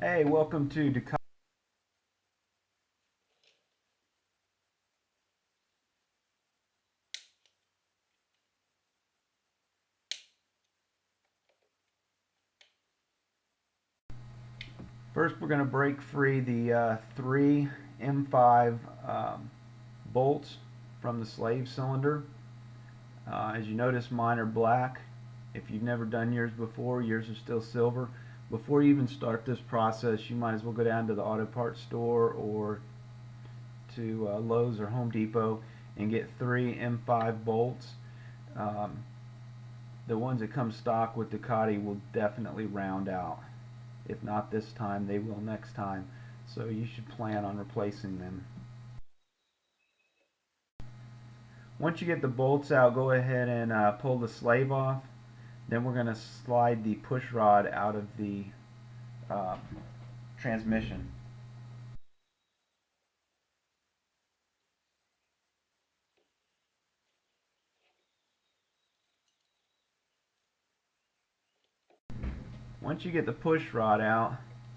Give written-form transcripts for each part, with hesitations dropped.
Hey, welcome to Ducati. First, we're going to break free the three M5 bolts from the slave cylinder. As you notice, mine are black. If you've never done yours before, yours are still silver. Before you even start this process, you might as well go down to the auto parts store or to Lowe's or Home Depot and get three M5 bolts. Um, the ones that come stock with Ducati will definitely round out. If not this time, they will next time. So you should plan on replacing them. Once you get the bolts out, go ahead and pull the slave off. Then we're going to slide the push rod out of the uh, transmission. Once you get the push rod out,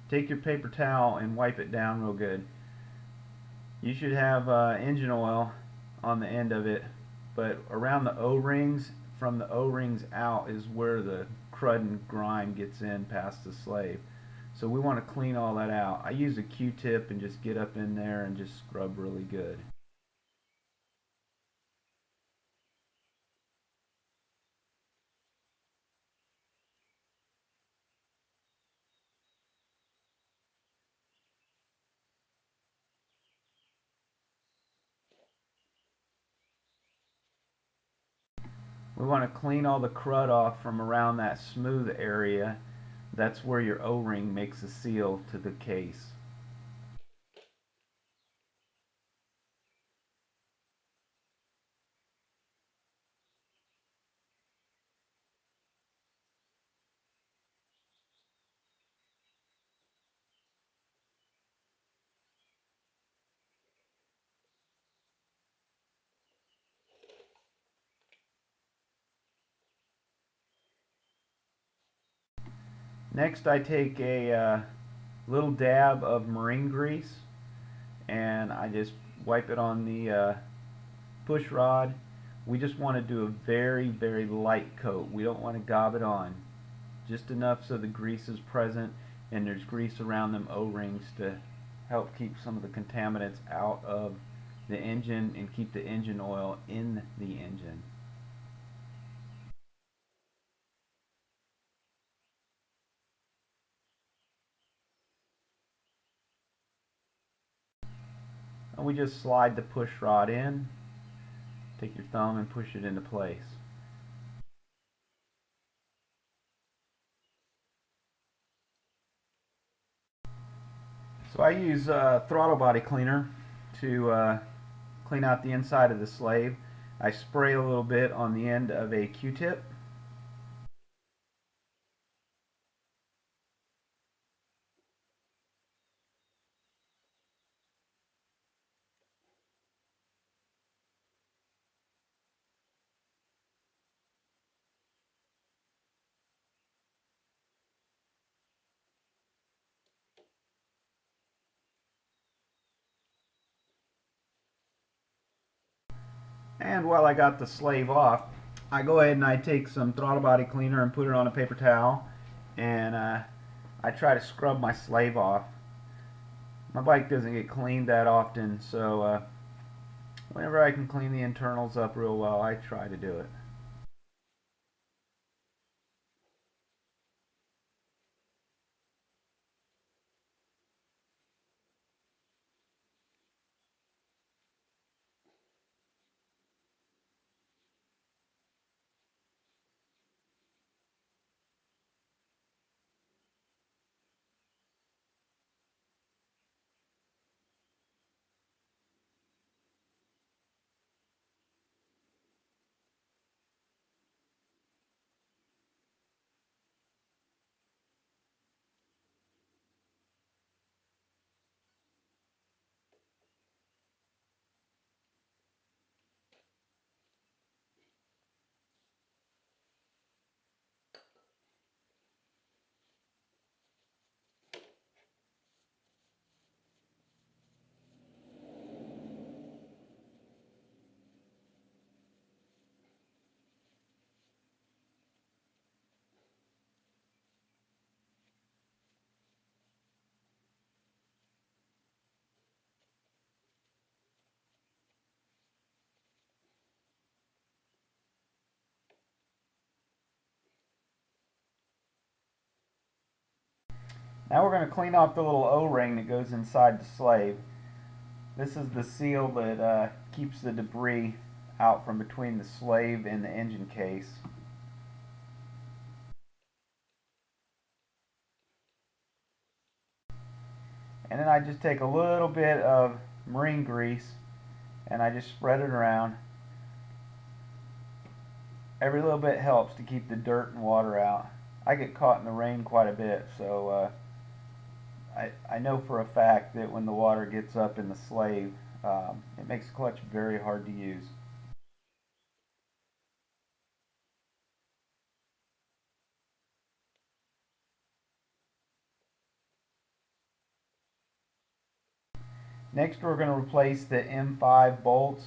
take your paper towel and wipe it down real good. You should have engine oil on the end of it, but around the O-rings, from the O-rings out is where the crud and grime gets in past the slave. So we want to clean all that out. I use a Q-tip and just get up in there and just scrub really good. We want to clean all the crud off from around that smooth area. That's where your O-ring makes a seal to the case. Next, I take a little dab of marine grease and I just wipe it on the push rod. We just want to do a very, very light coat. We don't want to gob it on. Just enough so the grease is present and there's grease around them O-rings to help keep some of the contaminants out of the engine and keep the engine oil in the engine. And we just slide the push rod in, take your thumb and push it into place. So I use throttle body cleaner to clean out the inside of the slave. I spray a little bit on the end of a Q-tip. And while I got the slave off, I go ahead and I take some throttle body cleaner and put it on a paper towel, and I try to scrub my slave off. My bike doesn't get cleaned that often, so whenever I can clean the internals up real well, I try to do it. Now we're going to clean off the little O-ring that goes inside the slave. This is the seal that keeps the debris out from between the slave and the engine case. And then I just take a little bit of marine grease and I just spread it around. Every little bit helps to keep the dirt and water out. I get caught in the rain quite a bit, so I know for a fact that when the water gets up in the slave, it makes the clutch very hard to use. Next we're going to replace the M5 bolts.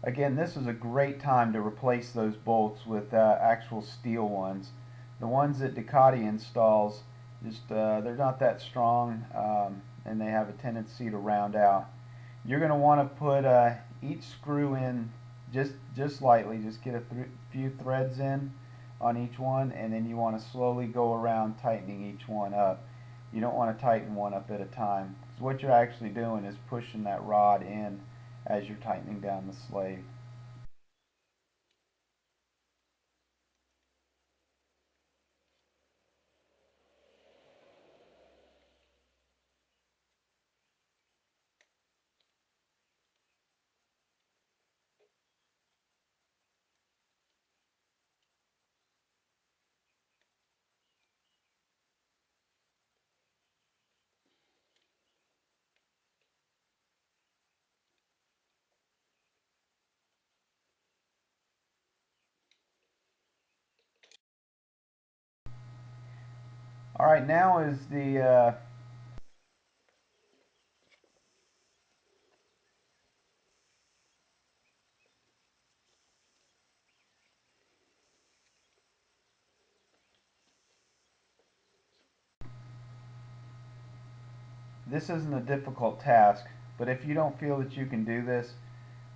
Again, this is a great time to replace those bolts with actual steel ones. The ones that Ducati installs, they're not that strong, and they have a tendency to round out. You're going to want to put each screw in just lightly. Just get a few threads in on each one, and then you want to slowly go around tightening each one up. You don't want to tighten one up at a time, because what you're actually doing is pushing that rod in as you're tightening down the slave. All right, now is the this isn't a difficult task, but if you don't feel that you can do this,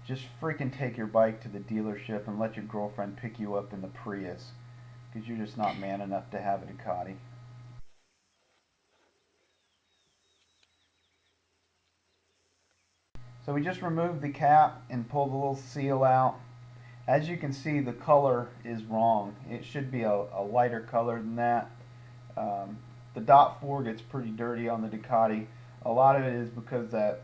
just freaking take your bike to the dealership and let your girlfriend pick you up in the Prius, because you're just not man enough to have a Ducati. So we just removed the cap and pulled the little seal out. As you can see, the color is wrong. It should be a lighter color than that. Um, the dot 4 gets pretty dirty on the Ducati. A lot of it is because that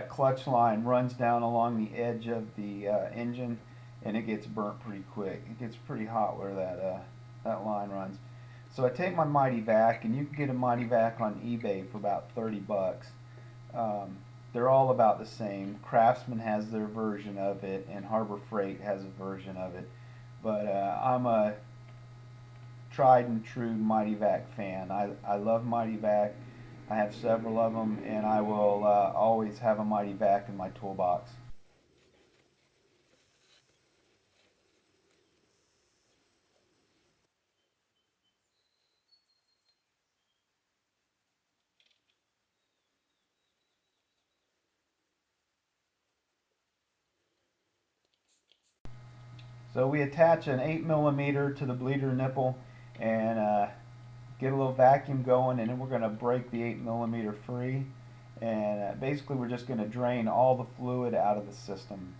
clutch line runs down along the edge of the engine, and it gets burnt pretty quick. It gets pretty hot where that line runs. So I take my Mighty Vac, and you can get a Mighty Vac on eBay for about 30 bucks. Um, they're all about the same. Craftsman has their version of it, and Harbor Freight has a version of it. But I'm a tried and true Mighty Vac fan. I love Mighty Vac. I have several of them, and I will always have a Mighty Vac in my toolbox. So we attach an 8 millimeter to the bleeder nipple and get a little vacuum going, and then we're going to break the 8 millimeter free. And basically we're just going to drain all the fluid out of the system.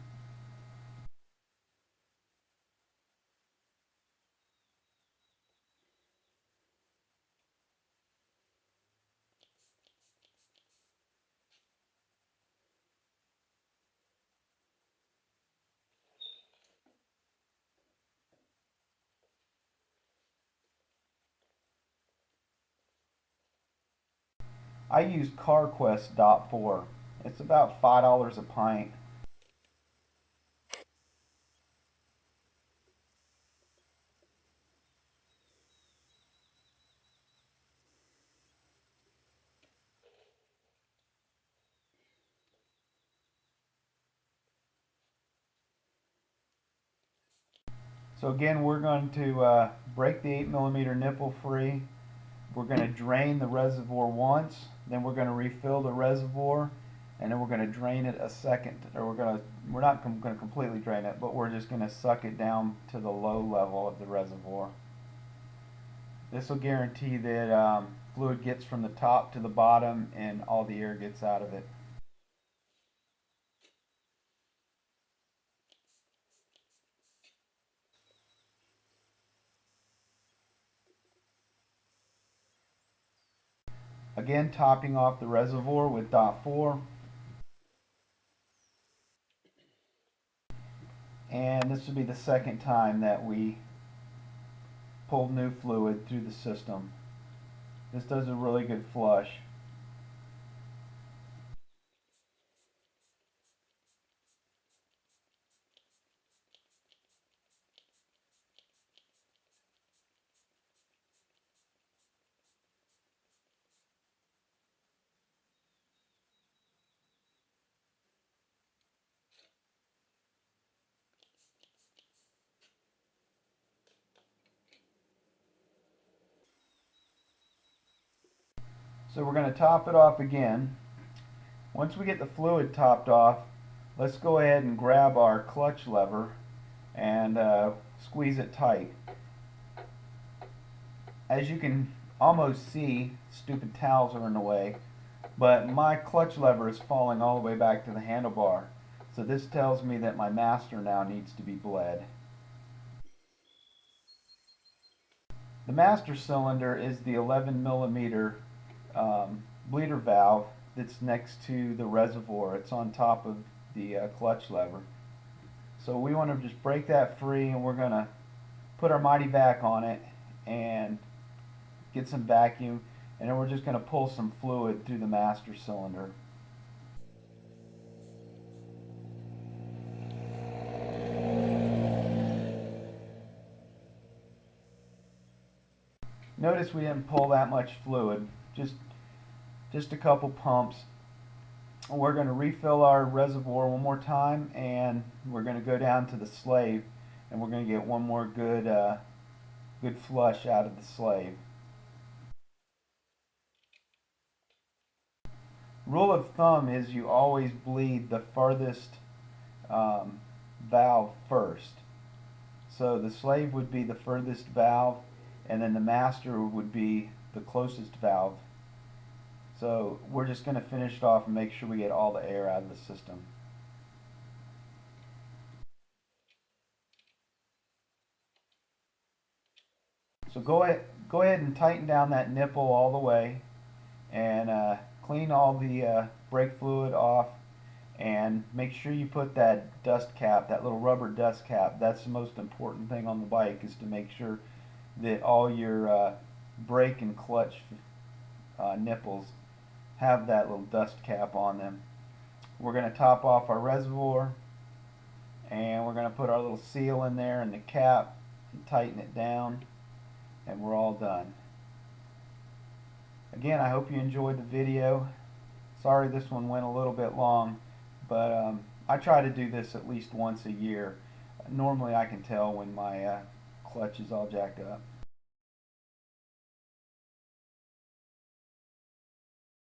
I use CarQuest Dot 4. It's about $5 a pint. So again, we're going to break the 8 millimeter nipple free. We're going to drain the reservoir once, then we're going to refill the reservoir, and then we're going to drain it a second. Or we're not going to completely drain it, but we're just going to suck it down to the low level of the reservoir. This will guarantee that fluid gets from the top to the bottom and all the air gets out of it. Again, topping off the reservoir with dot 4. And this will be the second time that we pull new fluid through the system. This does a really good flush. So we're going to top it off again. Once we get the fluid topped off, let's go ahead and grab our clutch lever and squeeze it tight. As you can almost see, stupid towels are in the way, but my clutch lever is falling all the way back to the handlebar. So this tells me that my master now needs to be bled. The master cylinder is the 11 millimeter bleeder valve that's next to the reservoir. It's on top of the clutch lever. So we want to just break that free, and we're going to put our mighty vac on it and get some vacuum, and then we're just going to pull some fluid through the master cylinder. Notice we didn't pull that much fluid, just a couple pumps. We're going to refill our reservoir one more time, and we're going to go down to the slave, and we're going to get one more good flush out of the slave. Rule of thumb is you always bleed the farthest valve first. So the slave would be the furthest valve, and then the master would be the closest valve. So we're just going to finish it off and make sure we get all the air out of the system. So go ahead and tighten down that nipple all the way, and clean all the brake fluid off, and make sure you put that dust cap, that little rubber dust cap. That's the most important thing on the bike, is to make sure that all your brake and clutch nipples have that little dust cap on them. We're going to top off our reservoir, and we're going to put our little seal in there and the cap and tighten it down, and we're all done. Again, I hope you enjoyed the video. Sorry this one went a little bit long, but I try to do this at least once a year. Normally I can tell when my clutch is all jacked up.